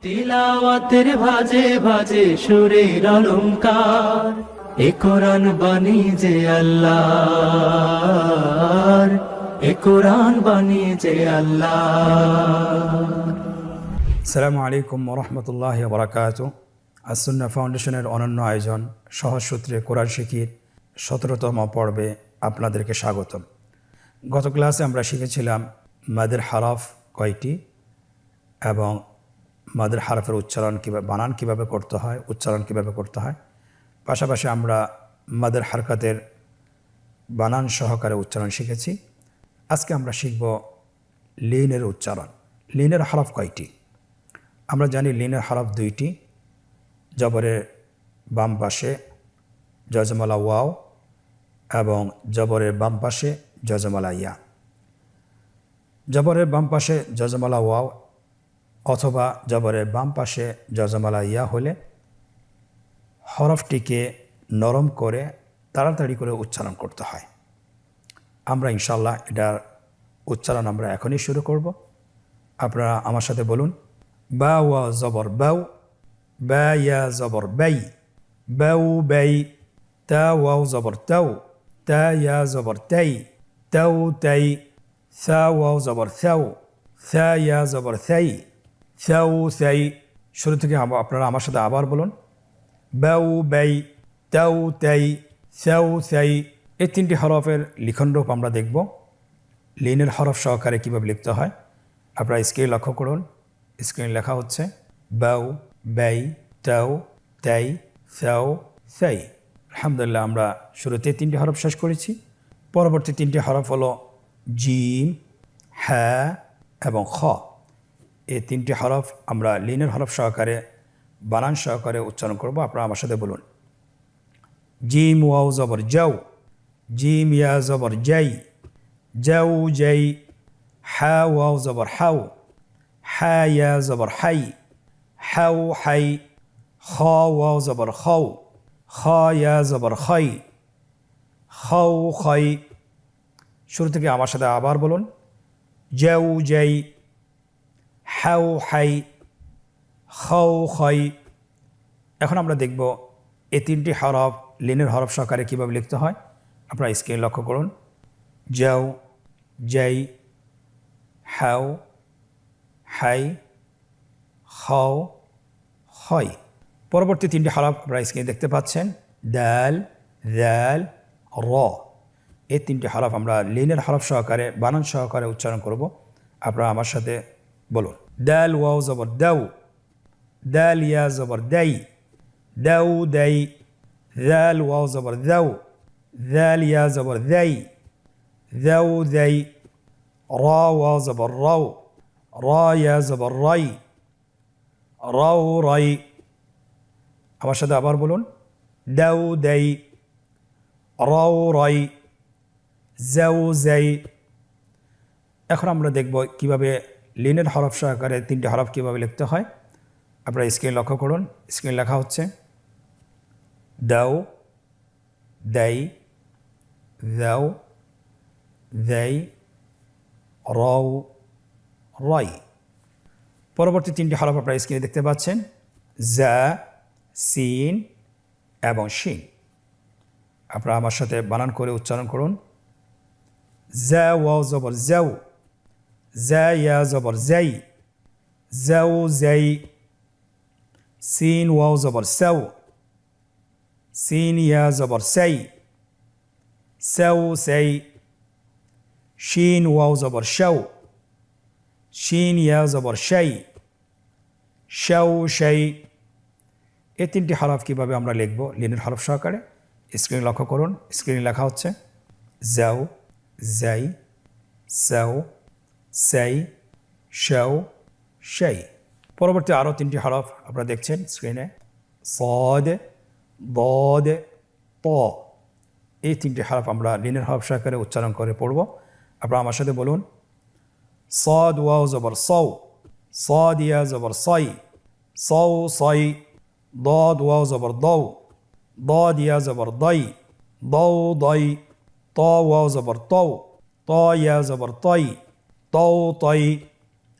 তিলাওয়াতের ভাজে ভাজে সুরের অলংকার, এ কোরআন বাণী যে আল্লাহর, এ কোরআন বাণী যে আল্লাহর। আসসালামু আলাইকুম ওরহমতুল্লাহি ওয়া বারাকাতুহু। আসুন্নাহ ফাউন্ডেশনের অনন্য আয়োজন সহজ সূত্রে কোরআন শিখির ১৭তম পর্বে আপনাদেরকে স্বাগতম। গত ক্লাসে আমরা শিখেছিলাম মাদের হরফ কয়টি এবং মাদের হরফের উচ্চারণ কীভাবে, বানান কীভাবে করতে হয়, উচ্চারণ কীভাবে করতে হয়। পাশাপাশি আমরা মাদের হারকাতের বানান সহকারে উচ্চারণ শিখেছি। আজকে আমরা শিখব লিনের উচ্চারণ। লিনের হরফ কয়টি? আমরা জানি লিনের হরফ দুইটি, জবরের বাম পাশে জজমালা ওয়াও এবং জবরের বাম পাশে জজমালা ইয়া। জবরের বাম পাশে জজমালা ওয়াও অথবা জবরের বাম পাশে জজমালা ইয়া হলে হরফটিকে নরম করে তাড়াতাড়ি করে উচ্চারণ করতে হয়। আমরা ইনশাআল্লাহ এটার উচ্চারণ আমরা এখনই শুরু করব। আপনারা আমার সাথে বলুন, বা ওয়া জবর বাউ, বা ইয়া জবর বাই, বাউ বাই, তা ওয়াও জবর তাও, তা ইয়া জবর তাই, তাও তাই, সা ওয়াও জবর সাও, সা ইয়া জবর সাই, সাউ সাই। শুরু থেকে আপনারা আমার সাথে আবার বলুন, বাউ বাই, তাও তাই, সাউ সাই। এই তিনটি হরফের লিখন রূপ আমরা দেখব। লিনের হরফ সহকারে কীভাবে লিখতে হয় আপনারা স্ক্রিনে লক্ষ্য করুন। স্ক্রিনে লেখা হচ্ছে বাউ বাই, তাও তাই, সাও সাই। আলহামদুলিল্লাহ, আমরা শুরুতে তিনটি হরফ শেষ করেছি। পরবর্তী তিনটি হরফ হলো জিম, হ্যাঁ এবং খ। এই তিনটি হরফ আমরা লিনের হরফ সহকারে বানান সহকারে উচ্চারণ করব। আপনারা আমার সাথে বলুন, জিম ওয়াও জবর যাও, জিম ইয়া জবর যাই, যাও যাই, হা ওয়াও জবর হাও, হা ইয়া জবর হাই, হাও হাই, খ ওয়াও জবর খাও, খ ইয়া জবর খাই, খাও খাই। শুরু থেকে আমার সাথে আবার বলুন, যাও যাই, হাও হাই, খাও খাই। এখন আমরা দেখব এই তিনটি হরফ লিনের হরফ সহকারে কীভাবে লিখতে হয়। আপনারা স্ক্রিনে লক্ষ্য করুন, যাও যাই, হাও হাই, খাও হয়। পরবর্তী তিনটি হরফ আপনারা স্ক্রিনে দেখতে পাচ্ছেন, দাল, দাল, র। এই তিনটি হরফ আমরা লিনের হরফ সহকারে বানান সহকারে উচ্চারণ করব। আপনারা আমার সাথে বলুন, দাল ওয়াও জবর দাও, দাল ইয়া জবর দাই, দাউ দাই, দাল ওয়াও জবর দাও, দাল ইয়া জবর দাই, দাউ দাই, র ওয়াও জবর রাও, র ইয়া জবর রাই, রাও রাই। আমার সাথে আবার বলুন, দাউ দাই, রাও রাই, যাও যাই। এখন আমরা দেখব কিভাবে লিনের হরফ সহকারে তিনটি হরফ কীভাবে লিখতে হয়। আপনারা স্ক্রিনে লক্ষ্য করুন। স্ক্রিনে লেখা হচ্ছে দাও, দাই, দাও, দাই, রাও, রাই। পরবর্তী তিনটি হরফ আপনারা স্ক্রিনে দেখতে পাচ্ছেন, জা, সিন এবং শিন। আপনারা আমার সাথে বানান করে উচ্চারণ করুন, জা ওয়াও জবর যাও, জা ইয়া জবর যাই, যাও যাই, সিন ওয়াও জবর সাও, সিন ইয়া জবর সাই, সাও সাই, শিন ওয়াও জবর শাও, শিন ইয়া জবর শাই, শাও শাই। এই তিনটি হরফ কীভাবে আমরা লিখব লিনের হরফ সহকারে স্ক্রিনে লক্ষ্য করুন। স্ক্রিনে লেখা হচ্ছে যাও, যাই, সাও, সাই, শাও, শাই। পরবর্তী আরও তিনটি হরফ আপনারা দেখছেন স্ক্রিনে, সদ, দদ, ত। এই তিনটি হরফ আমরা লিনের হরফ সহকারে উচ্চারণ করে পড়ব। আপনারা আমার সাথে বলুন, সদ ওয়াও জবর সৌ, সদ ইয়া জবর সই, সৌ সই, দদ ওয়াও জবর দৌ, দদ ইয়া জবর দই, দৌ দই, ত ওয়াও জবর তৌ, ত ইয়া জবর তই, তৌ তই।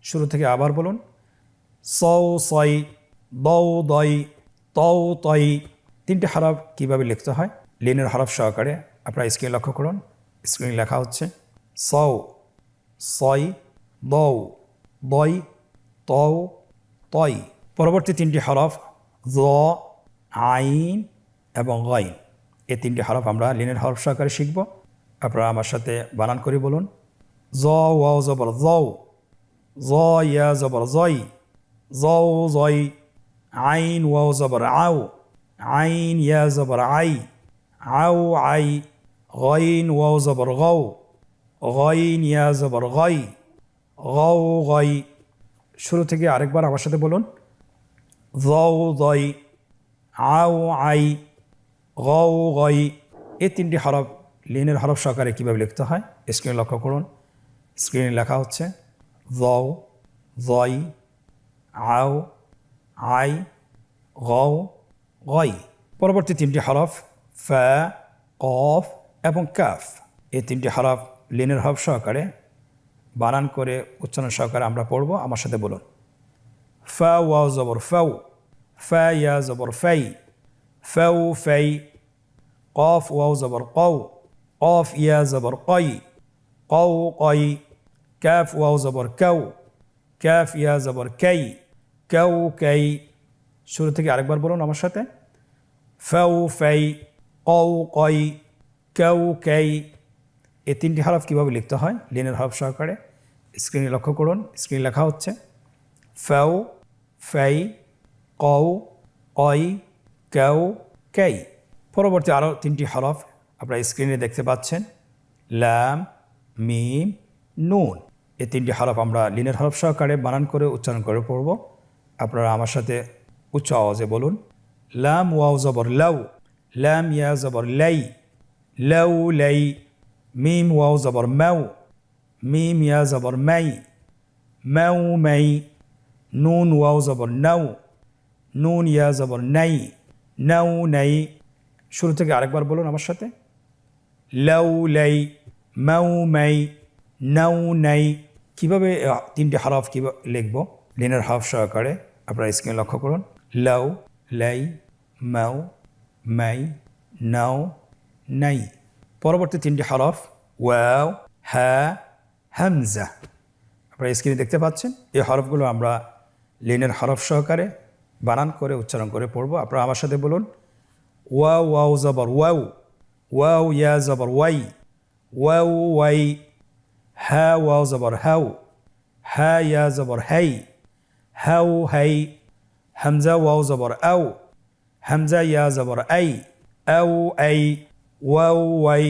শুরু থেকে আবার বলুন, সৌ সই, দৌ দই, তৌ তই। তিনটি হরফ কীভাবে লিখতে হয় লিনের হরফ সহকারে আপনারা স্ক্রিন লক্ষ্য করুন। স্ক্রিন লেখা হচ্ছে সৌ, সই, দৌ, দই, তৌ, তই। পরবর্তী তিনটি হরফ জ, আইন এবং গইন। এই তিনটি হরফ আমরা লিনের হরফ সহকারে শিখব। আপনারা আমার সাথে বানান করে বলুন। জ ওয়াও জবর জৌ, জ ইয়া জবর জই, জৌ জই। আইন ওয়াও জবর আও, আইন ইয়া জবর আই, আও আই। গইন ওয়াও জবর গৌ, গইন ইয়া জবর গই, গৌ গই। শুরু থেকে আরেকবার আমার সাথে বলুন। জৌ দই, আও আই, গৌ গই। এই তিনটি হরফ লিনের হরফ সহকারে কীভাবে লিখতে হয় স্ক্রিনে লক্ষ্য করুন। স্ক্রিনে লেখা হচ্ছে জৌ, জই, আও, আই, গৌ, গই। পরবর্তী তিনটি হরফ ফা, কফ এবং কাফ। এই তিনটি হরফ লিনের হরফ সহকারে বানান করে উচ্চারণ সহকারে আমরা পড়ব। আমার সাথে বলুন। ফা ওয়াও জবর ফাউ, ফা ইয়া জবর ফাই, ফাউ ফাই। কফ ওয়াও জবর কৌ, কফ ইয়া জবর কই, কৌ কই। কাফ ওয়াও জবর কাউ, কাফ ইয়া জবর কাই, কাউ কাই। শুরু থেকে আরেকবার বলুন আমার সাথে। ফাউ ফাই, কৌ কই, কাউ কাই। এই তিনটি হরফ কীভাবে লিখতে হয় লিনের হরফ সহকারে স্ক্রিনে লক্ষ্য করুন। স্ক্রিনে লেখা হচ্ছে ফাউ, ফাই, কৌ, কই, কাউ, কাই। পরবর্তী আরও তিনটি হরফ আপনারা স্ক্রিনে দেখতে পাচ্ছেন লাম, মিম, নুন। এই তিনটি হরফ আমরা লিনের হরফ সহকারে বানান করে উচ্চারণ করে পড়ব। আপনারা আমার সাথে উচ্চ আওয়াজে বলুন। লাম ওয়াও জবর লাউ, লাম ইয়া জবর লাই, লাউ লাই। মিম ওয়াও জবর মাউ, মিম ইয়া জবর মাই, মাউ মাই। নুন ওয়াও জবর নাউ, নুন ইয়া জবর নাই, নাউ নাই। শুরু থেকে আরেকবার বলুন আমার সাথে। লাউ লাই, মাউ মাই, নাউ নাই। কীভাবে তিনটি হরফ কীভাবে লিখব লিনের হরফ সহকারে আপনারা স্ক্রিনে লক্ষ্য করুন। লাউ, লাই, মাউ, মাই, নাউ, নাই। পরবর্তী তিনটি হরফ ওয়াও, হা, হামজা। আপনারা স্ক্রিনে দেখতে পাচ্ছেন। এই হরফগুলো আমরা লিনের হরফ সহকারে বানান করে উচ্চারণ করে পড়ব। আপনারা আমার সাথে বলুন। ওয়াও ওয়াও জবর ওয়াও, ওয়াও ইয়া জবর ওয়াই, ওয়াও ওয়াই। হা ওয়াও জবর হাউ, হা ইয়া জবর হাই, হাউ হাই। হামজা ওয়াও জবর আও, হামজা ইয়া জবর আই, আও আই। ওয়াও ওয়াই,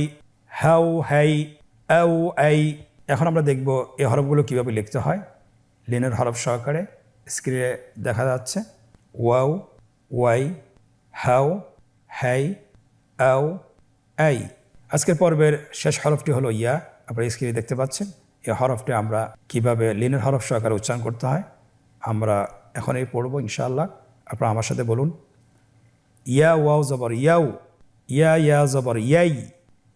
হাউ হাই, আও আই। এখন আমরা দেখব এই হরফগুলো কীভাবে লিখতে হয় লিনের হরফ সহকারে স্ক্রিনে দেখা যাচ্ছে ওয়াও, ওয়াই, হাউ, হাই, আও, আই। আজকের পর্বের শেষ হরফটি হলো ইয়া। আপনারা স্ক্রিনে দেখতে পাচ্ছেন। এই হরফটি আমরা কিভাবে লিনের হরফ সহকারে উচ্চারণ করতে হয় আমরা এখনই পড়ব ইনশাআল্লাহ। আপনারা আমার সাথে বলুন। ইয়া ওয়াও জবর ইয়াউ, ইয়া ইয়া জবর ইয়াই,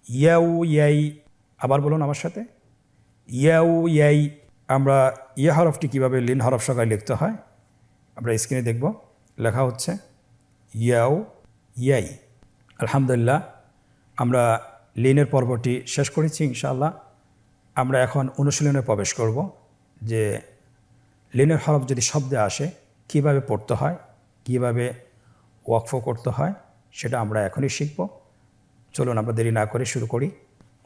ইয়াউ ইয়াই। আবার বলুন আমার সাথে। ইয়াউ ইয়াই। আমরা ইয়া হরফটি কীভাবে লিন হরফ সহকারে লিখতে হয় আমরা স্ক্রিনে দেখব। লেখা হচ্ছে ইয়াউ ইয়াই। আলহামদুলিল্লাহ, আমরা লিনের পর্বটি শেষ করেছি ইনশাআল্লাহ। আমরা এখন অনুশীলনে প্রবেশ করব যে লিনের হরফ যদি শব্দে আসে কিভাবে পড়তে হয়, কিভাবে ওয়াকফ করতে হয় সেটা আমরা এখনই শিখব। চলুন আমরা দেরি না করে শুরু করি।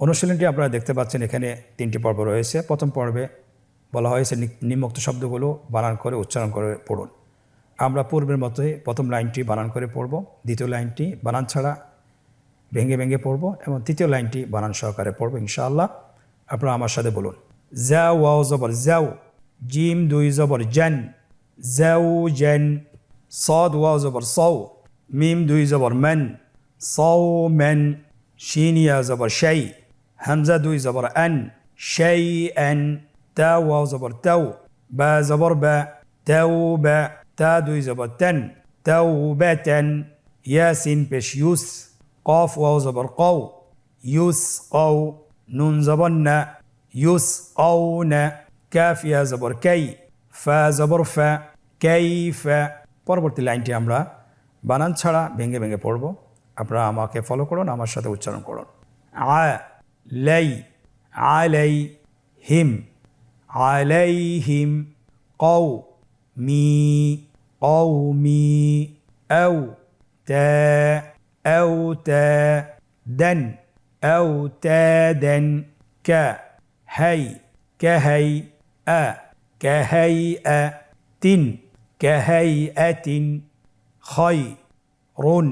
অনুশীলনটি আপনারা দেখতে পাচ্ছেন এখানে তিনটি পর্ব রয়েছে। প্রথম পর্বে বলা হয়েছে নিম্নোক্ত শব্দগুলো বানান করে উচ্চারণ করে পড়ুন। আমরা পূর্বের মতোই প্রথম লাইনটি বানান করে পড়ব, দ্বিতীয় লাইনটি বানান ছাড়া ভেঙে ভেঙে পড়ব এবং তৃতীয় লাইনটি বানান সহকারে পড়ব ইনশাআল্লাহ। আপনারা আমার সাথে বলুন। জা ওয়াও জবর জাউ, জিম দুই জবর জান, জাউ জান। সদ ওয়াও জবর সৌ, মিম দুই জবর মান, সৌ মান। শিন ইয়া জবর শাই, হামজা দুই জবর আন, শাই আন। তা ওয়াও জবর তাও, বা জবর বা, তাও বা। তা দুই জবর তান, তাও বা তান। ইয়াসিন পেশ ইউস, কফ ওয়াও জবর কৌ, ইউস কৌ। নুন জবর না, ইউস কৌ না। কাফ ইয়া জবর কাই, ফা জবর ফা, কাইফা। পরবর্তী লাইনটি আমরা বানান ছাড়া ভেঙে ভেঙে পড়ব। আপনারা আমাকে ফলো করুন, আমার সাথে উচ্চারণ করুন। লাই আলাই হিম আলাইহিম কও মি আও তা দেন আও তাদেন কাহাই তিন কাহাইআতিন খয়রুন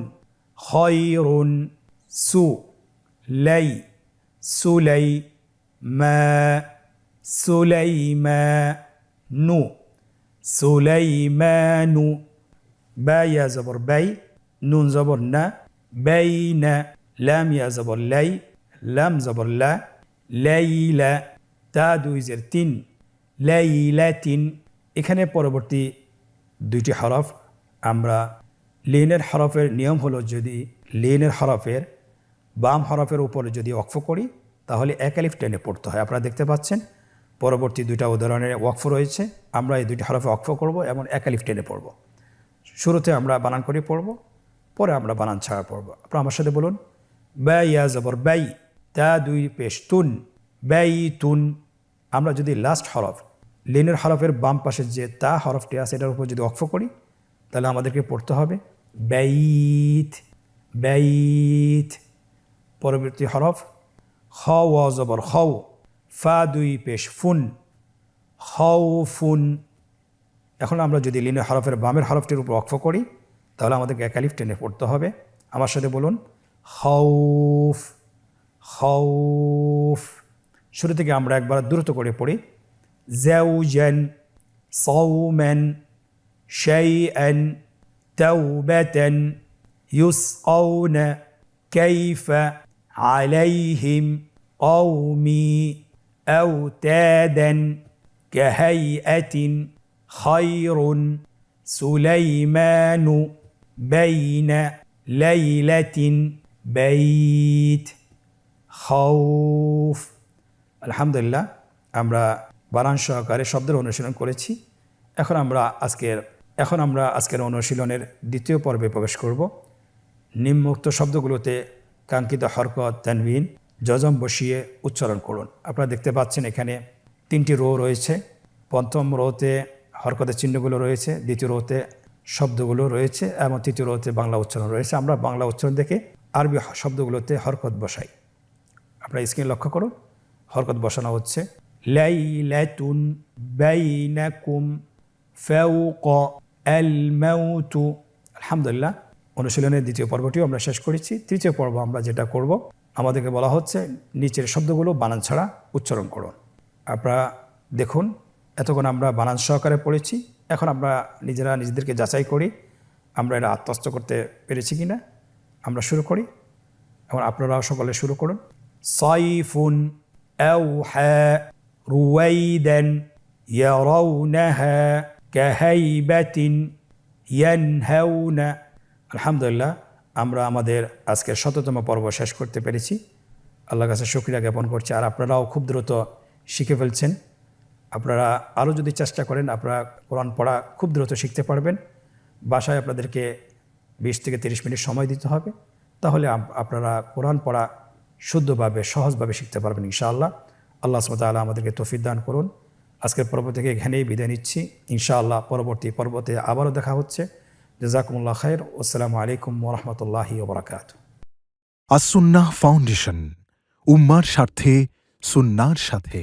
সুলাইমানু বা ইয়া জবর বাই নুন জবর না বাইনা লাম ইয়া জবর লাই লাম জবর লা লাইলা তা দুই জের তিন লাইলাতিন। এখানে পরবর্তী দুইটি হরফ আমরা লিনের হরফের নিয়ম হলো, যদি লিনের হরফের বাম হরফের উপরে যদি ওয়াকফ করি তাহলে এক আলিফ টেনে পড়তে হয়। আপনারা দেখতে পাচ্ছেন পরবর্তী দুইটা উদাহরণের ওয়াকফ রয়েছে। আমরা এই দুইটি হরফে ওয়াকফ করব এবং এক আলিফ টেনে পড়ব। শুরুতে আমরা বানান করে পড়ব, পরে আমরা বানান ছাড়া পড়ব। আপনারা আমার সাথে বলুন, বা ইয়া জবর বাই তা দুই পেশ তুন তুন। আমরা যদি লাস্ট হরফ লিনের হরফের বাম পাশের যে তা হরফটি আছে এটার উপর যদি ওয়াকফ করি তাহলে আমাদেরকে পড়তে হবে বাইত। পরবর্তী হরফ খ ওয়া জবর খও ফা দুই পেশ ফুন এখন আমরা যদি লিনের হরফের বামের হরফটির উপর ওয়াকফ করি তাহলে আমাদেরকে এক আলিফ টেনে পড়তে হবে। আমার সাথে বলুন খাউফ। শুরু থেকে আমরা একবার দ্রুত করে পড়ি। জাওজান সাওমান শাইআন তাওবাতান ইউসকাউনা কাইফা আলাইহিম কওমি আওতাদান কাহাইআতিন খয়রুন সুলাইমানু বাইনা লাইলাতিন বাইত খাউফ। আলহামদুলিল্লাহ, আমরা বানান সহকারে শব্দের অনুশীলন করেছি। এখন আমরা আজকের অনুশীলনের দ্বিতীয় পর্বে প্রবেশ করব। নিম্নোক্ত শব্দগুলোতে কাঙ্ক্ষিত হরকত তানবিন জজম বসিয়ে উচ্চারণ করুন। আপনারা দেখতে পাচ্ছেন এখানে তিনটি রো রয়েছে। প্রথম রোতে হরকতের চিহ্নগুলো রয়েছে, দ্বিতীয় রোতে শব্দগুলো রয়েছে এবং তৃতীয় রোতে বাংলা উচ্চারণ রয়েছে। আমরা বাংলা উচ্চারণ দেখে আরবি শব্দগুলোতে হরকত বসাই। আপনারা স্ক্রিন লক্ষ্য করুন, হরকত বসানো হচ্ছে। লাইলাতুন বাইনাকুম ফাওকা আল মাউতু। আলহামদুলিল্লাহ, অনুশীলনের দ্বিতীয় পর্বটিও আমরা শেষ করেছি। তৃতীয় পর্ব আমরা যেটা করব, আমাদেরকে বলা হচ্ছে নিচের শব্দগুলো বানান ছাড়া উচ্চারণ করুন। আপনারা দেখুন, এতক্ষণ আমরা বানান সহকারে পড়েছি। এখন আমরা নিজেদেরকে যাচাই করি আমরা এটা আত্মস্থ করতে পেরেছি কিনা। আমরা শুরু করি, এখন আপনারাও সকলে শুরু করুন। সাইফুন আওহা রুওয়াইদান ইয়ারাউনাহা কাহাইবাতিন ইয়ানহাউনা। আলহামদুলিল্লাহ, আমরা আমাদের আজকের ১৭তম পর্ব শেষ করতে পেরেছি। আল্লাহর কাছে শুকরিয়া জ্ঞাপন করছি। আর আপনারাও খুব দ্রুত শিখে ফেলছেন। আপনারা আরও যদি চেষ্টা করেন আপনারা কোরআন পড়া খুব দ্রুত শিখতে পারবেন। বাসায় আপনাদেরকে ২০ থেকে ৩০ মিনিট সময় দিতে হবে, তাহলে আপনারা কোরআন পড়া শুদ্ধভাবে সহজভাবে শিখতে পারবেন ইনশাআল্লাহ। আল্লাহ সুবহানাহু ওয়া তাআলা আমাদেরকে তৌফিক দান করুন। আজকের পর্ব থেকে এখানেই বিদায় নিচ্ছি। ইনশাআল্লাহ পরবর্তী পর্বতে আবারও দেখা হচ্ছে। জাযাকুমুল্লাহ খাইর। আসসালামু আলাইকুম ওয়া রাহমাতুল্লাহি ওয়া বারাকাতুহু। আস-সুন্নাহ ফাউন্ডেশন, উম্মার স্বার্থে সুন্নাহর সাথে।